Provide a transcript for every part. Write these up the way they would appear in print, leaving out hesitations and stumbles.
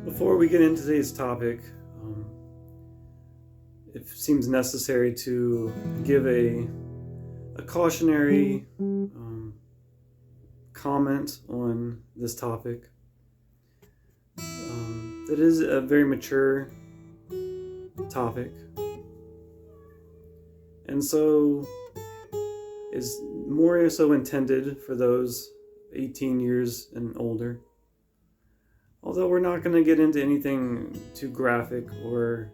Before we get into today's topic, it seems necessary to give a cautionary comment on this topic. It is a very mature topic, and so is more so intended for those 18 years and older. Although we're not going to get into anything too graphic or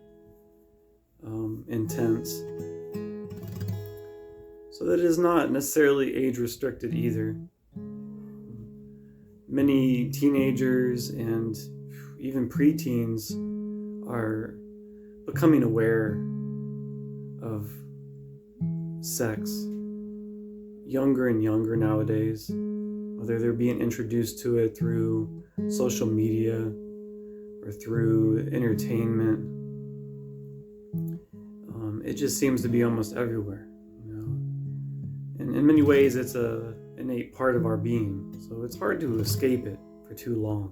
intense. So that it is not necessarily age restricted either. Many teenagers and even preteens are becoming aware of sex younger and younger nowadays, whether they're being introduced to it through social media or through entertainment. It just seems to be almost everywhere, and in many ways it's a innate part of our being, so it's hard to escape it for too long.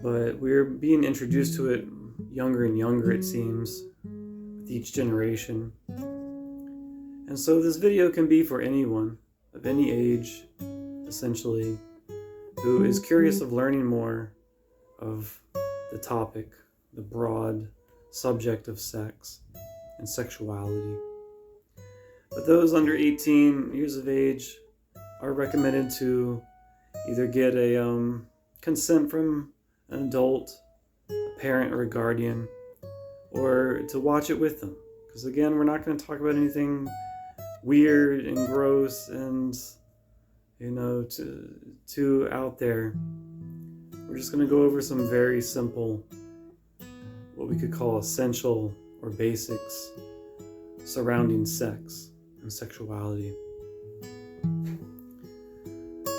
But we're being introduced to it younger and younger, it seems, with each generation. And so this video can be for anyone of any age, essentially, who is curious of learning more of the topic, the broad subject of sex and sexuality. But those under 18 years of age are recommended to either get a consent from an adult, a parent or a guardian, or to watch it with them. Because again, we're not going to talk about anything weird and gross and too out there. We're just going to go over some very simple, what we could call essential or basics surrounding sex and sexuality.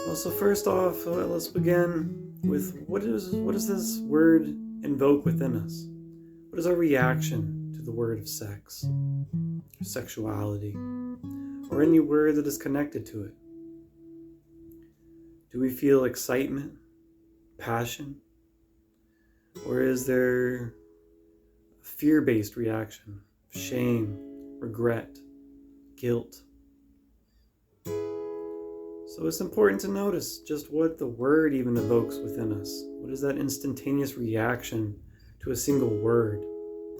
Well, so first off, let's begin with what does this word invoke within us? What is our reaction to the word of sex, sexuality, or any word that is connected to it? Do we feel excitement, passion, or is there a fear-based reaction, shame, regret, guilt? So it's important to notice just what the word even evokes within us. What is that instantaneous reaction to a single word?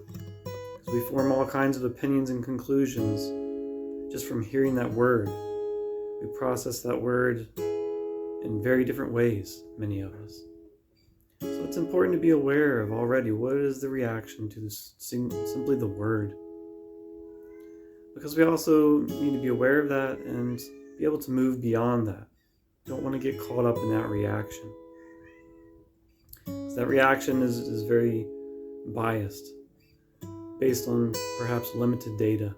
Because we form all kinds of opinions and conclusions just from hearing that word. We process that word in very different ways, many of us. So it's important to be aware of already what is the reaction to this, simply the word. Because we also need to be aware of that and be able to move beyond that. We don't want to get caught up in that reaction. Because that reaction is very biased, based on perhaps limited data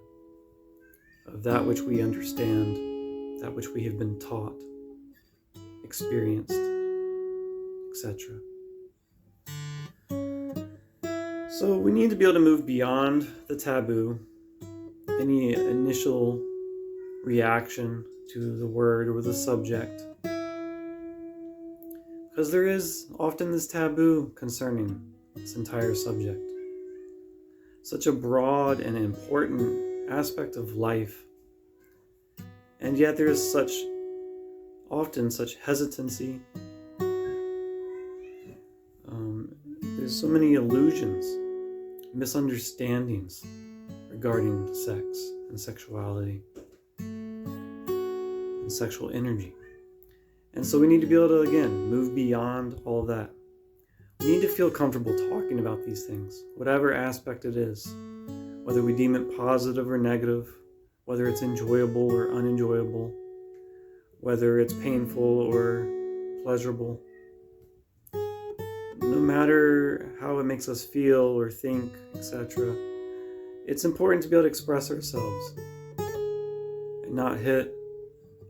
of that which we understand, that which we have been taught, experienced, etc. So we need to be able to move beyond the taboo, any initial reaction to the word or the subject, because there is often this taboo concerning this entire subject. Such a broad and important aspect of life, and yet there is often such hesitancy. There's so many illusions, misunderstandings regarding sex and sexuality and sexual energy. And so we need to be able to, again, move beyond all that. We need to feel comfortable talking about these things, whatever aspect it is, whether we deem it positive or negative, whether it's enjoyable or unenjoyable, whether it's painful or pleasurable. No matter how it makes us feel or think, etc., it's important to be able to express ourselves and not hit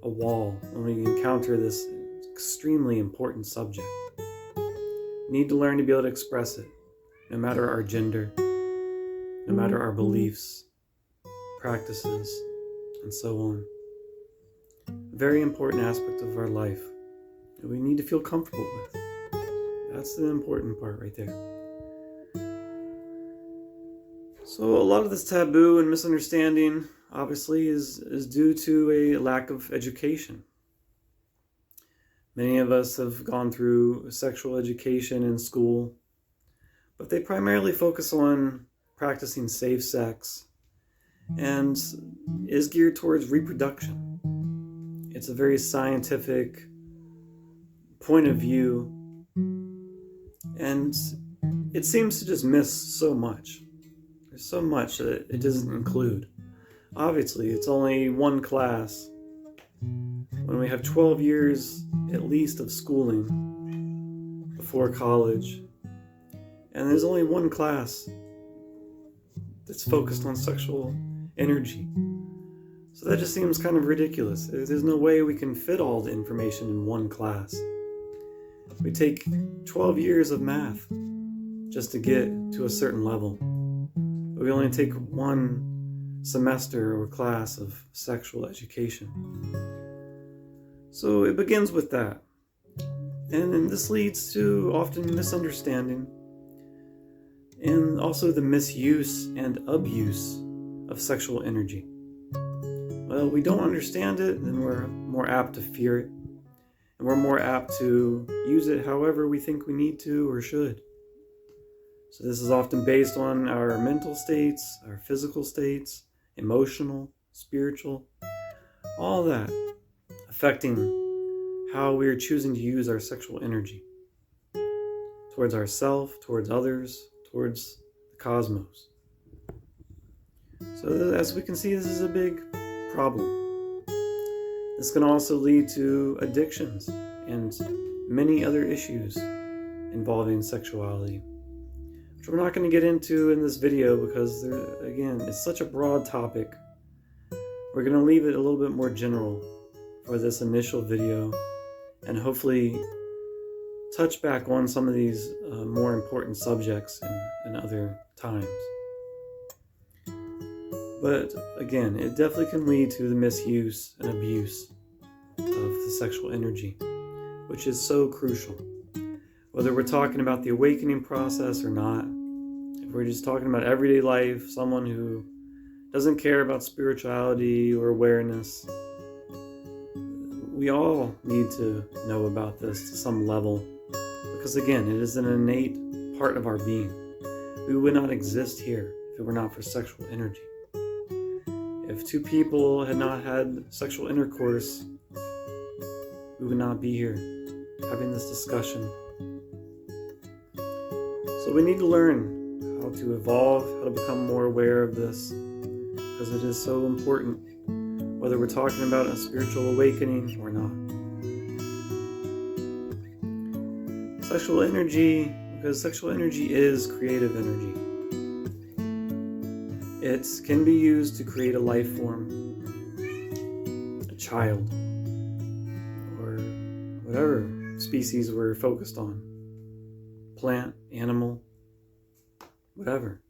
a wall when we encounter this extremely important subject. We need to learn to be able to express it, no matter our gender, no matter our beliefs, practices, and so on. A very important aspect of our life that we need to feel comfortable with. That's the important part right there. So a lot of this taboo and misunderstanding obviously is due to a lack of education. Many of us have gone through sexual education in school, but they primarily focus on practicing safe sex and is geared towards reproduction. It's a very scientific point of view, and it seems to just miss so much. There's so much that it doesn't include. Obviously, it's only one class. When we have 12 years at least of schooling before college, and there's only one class that's focused on sexual energy. So that just seems kind of ridiculous. There's no way we can fit all the information in one class. We take 12 years of math just to get to a certain level. But we only take one semester or class of sexual education. So it begins with that. And this leads to often misunderstanding and also the misuse and abuse of sexual energy. Well, we don't understand it, then we're more apt to fear it. And we're more apt to use it however we think we need to or should. So this is often based on our mental states, our physical states, emotional, spiritual, all that, affecting how we are choosing to use our sexual energy towards ourselves, towards others, towards the cosmos. So as we can see, this is a big problem. This can also lead to addictions and many other issues involving sexuality, which we're not going to get into in this video because, again, it's such a broad topic. We're going to leave it a little bit more general for this initial video and hopefully touch back on some of these more important subjects in other times. But again, it definitely can lead to the misuse and abuse of the sexual energy, which is so crucial. Whether we're talking about the awakening process or not, if we're just talking about everyday life, someone who doesn't care about spirituality or awareness, we all need to know about this to some level, because again, it is an innate part of our being. We would not exist here if it were not for sexual energy. If two people had not had sexual intercourse, we would not be here having this discussion. So we need to learn how to evolve, how to become more aware of this, because it is so important, whether we're talking about a spiritual awakening or not. Sexual energy, because sexual energy is creative energy. It can be used to create a life form, a child, or whatever species we're focused on. Plant, animal, whatever.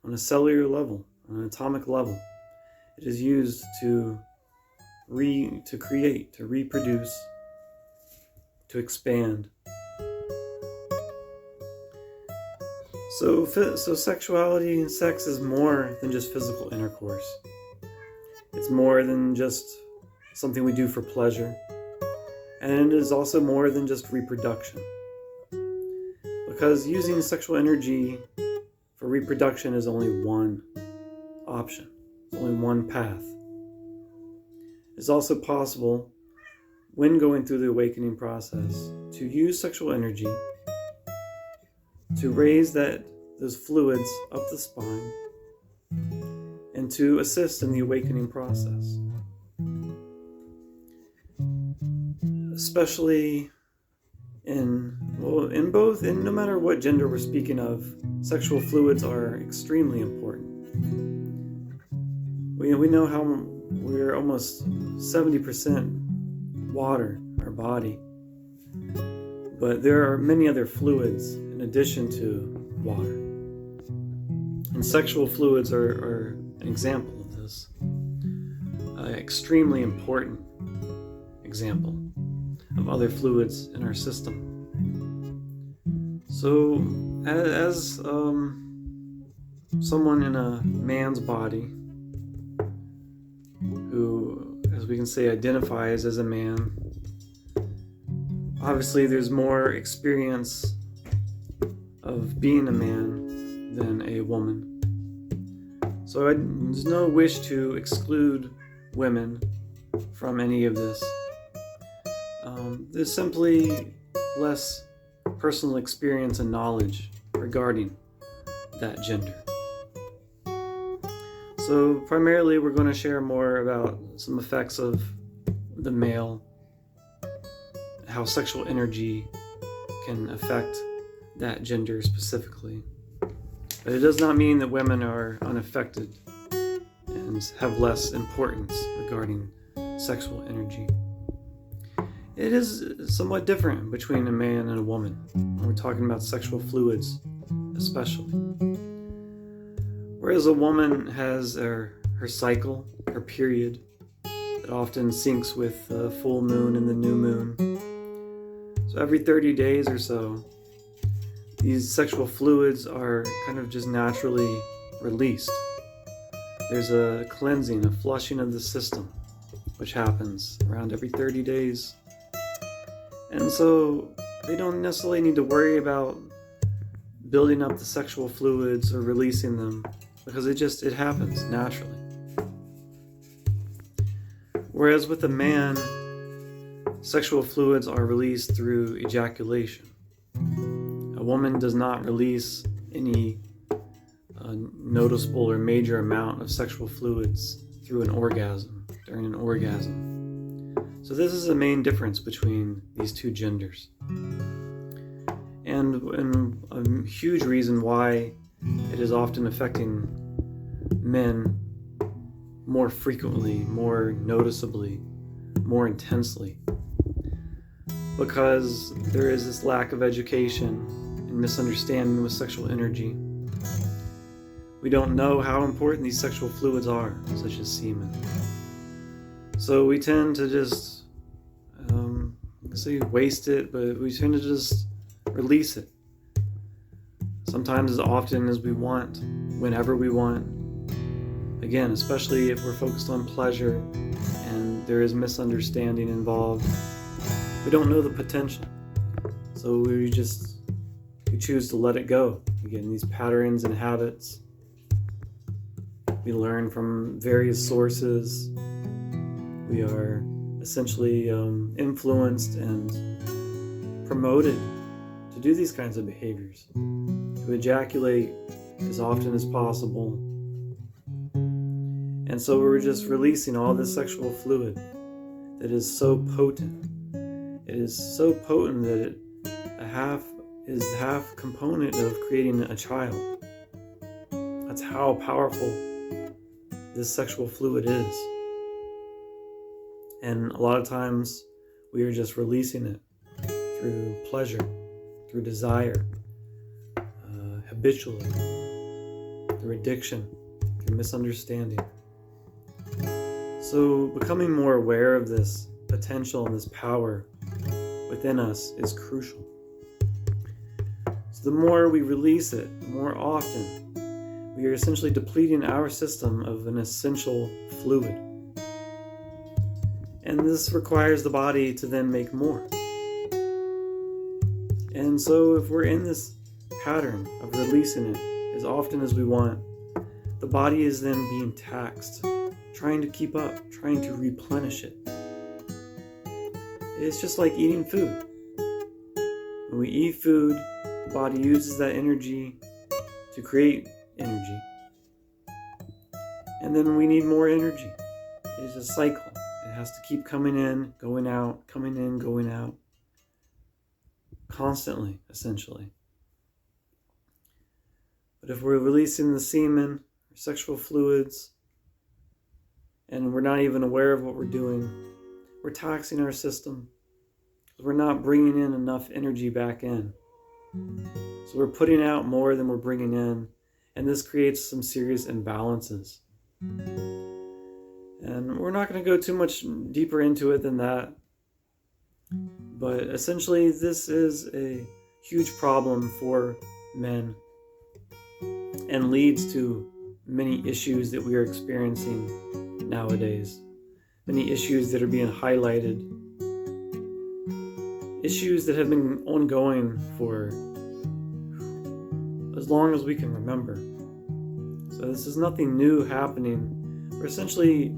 On a cellular level, on an atomic level, it is used to create, to reproduce, to expand. So sexuality and sex is more than just physical intercourse. It's more than just something we do for pleasure. And it is also more than just reproduction. Because using sexual energy for reproduction is only one option. It's only one path. It's also possible, when going through the awakening process, to use sexual energy to raise those fluids up the spine and to assist in the awakening process. Especially no matter what gender we're speaking of, sexual fluids are extremely important. We know how we're almost 70% water, our body, but there are many other fluids in addition to water. And sexual fluids are an example of this. Extremely important example of other fluids in our system. So, as someone in a man's body who, as we can say, identifies as a man, obviously there's more experience of being a man than a woman. So there's no wish to exclude women from any of this. There's simply less personal experience and knowledge regarding that gender. So primarily we're going to share more about some effects of the male, how sexual energy can affect that gender specifically. But it does not mean that women are unaffected and have less importance regarding sexual energy. It is somewhat different between a man and a woman when we're talking about sexual fluids, especially. Whereas a woman has her cycle, her period, that often syncs with the full moon and the new moon. So every 30 days or so, these sexual fluids are kind of just naturally released. There's a cleansing, a flushing of the system, which happens around every 30 days. And so they don't necessarily need to worry about building up the sexual fluids or releasing them, because it happens naturally. Whereas with a man, sexual fluids are released through ejaculation. A woman does not release any noticeable or major amount of sexual fluids through an orgasm, during an orgasm. So this is the main difference between these two genders. And a huge reason why it is often affecting men more frequently, more noticeably, more intensely. Because there is this lack of education and misunderstanding with sexual energy. We don't know how important these sexual fluids are, such as semen. So we tend to just, waste it, but we tend to just release it. Sometimes as often as we want, whenever we want. Again, especially if we're focused on pleasure and there is misunderstanding involved. We don't know the potential. So we choose to let it go. Again, these patterns and habits. We learn from various sources. We are essentially influenced and promoted to do these kinds of behaviors, to ejaculate as often as possible. And so we're just releasing all this sexual fluid that is so potent. It is so potent that it is half component of creating a child. That's how powerful this sexual fluid is. And a lot of times we are just releasing it through pleasure, through desire, habitually, through addiction, through misunderstanding. So becoming more aware of this potential and this power within us is crucial. So the more we release it, the more often, we are essentially depleting our system of an essential fluid. And this requires the body to then make more. And so if we're in this pattern of releasing it as often as we want, the body is then being taxed, trying to keep up, trying to replenish it. It's just like eating food. When we eat food, the body uses that energy to create energy. And then we need more energy. It's a cycle. It has to keep coming in, going out, coming in, going out. Constantly, essentially. But if we're releasing the semen, or sexual fluids, and we're not even aware of what we're doing, we're taxing our system. We're not bringing in enough energy back in. So we're putting out more than we're bringing in, and this creates some serious imbalances. And we're not going to go too much deeper into it than that. But essentially, this is a huge problem for men and leads to many issues that we are experiencing nowadays. Many issues that are being highlighted. Issues that have been ongoing for as long as we can remember. So this is nothing new happening. We're essentially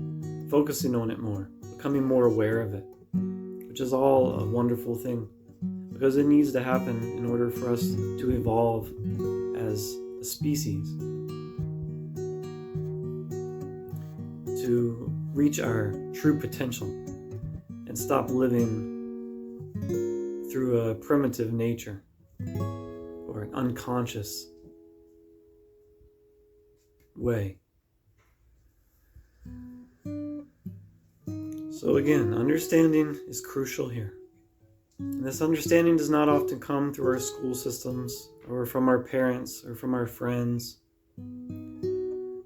focusing on it more, becoming more aware of it, which is all a wonderful thing, because it needs to happen in order for us to evolve as a species, to reach our true potential and stop living through a primitive nature or an unconscious way. So again, understanding is crucial here. And this understanding does not often come through our school systems or from our parents or from our friends.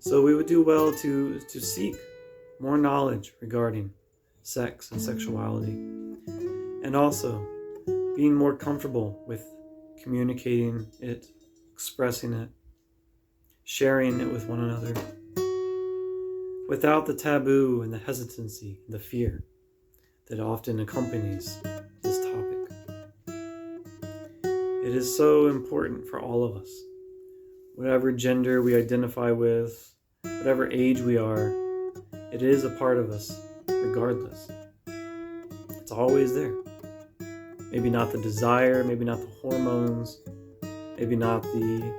So we would do well to seek more knowledge regarding sex and sexuality, and also being more comfortable with communicating it, expressing it, sharing it with one another, without the taboo and the hesitancy and the fear that often accompanies this topic. It is so important for all of us, whatever gender we identify with, whatever age we are. It is a part of us regardless. It's always there. Maybe not the desire, maybe not the hormones, maybe not the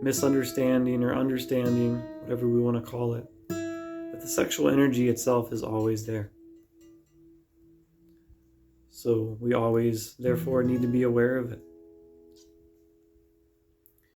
misunderstanding or understanding, whatever we want to call it. But the sexual energy itself is always there. So we always, therefore, need to be aware of it.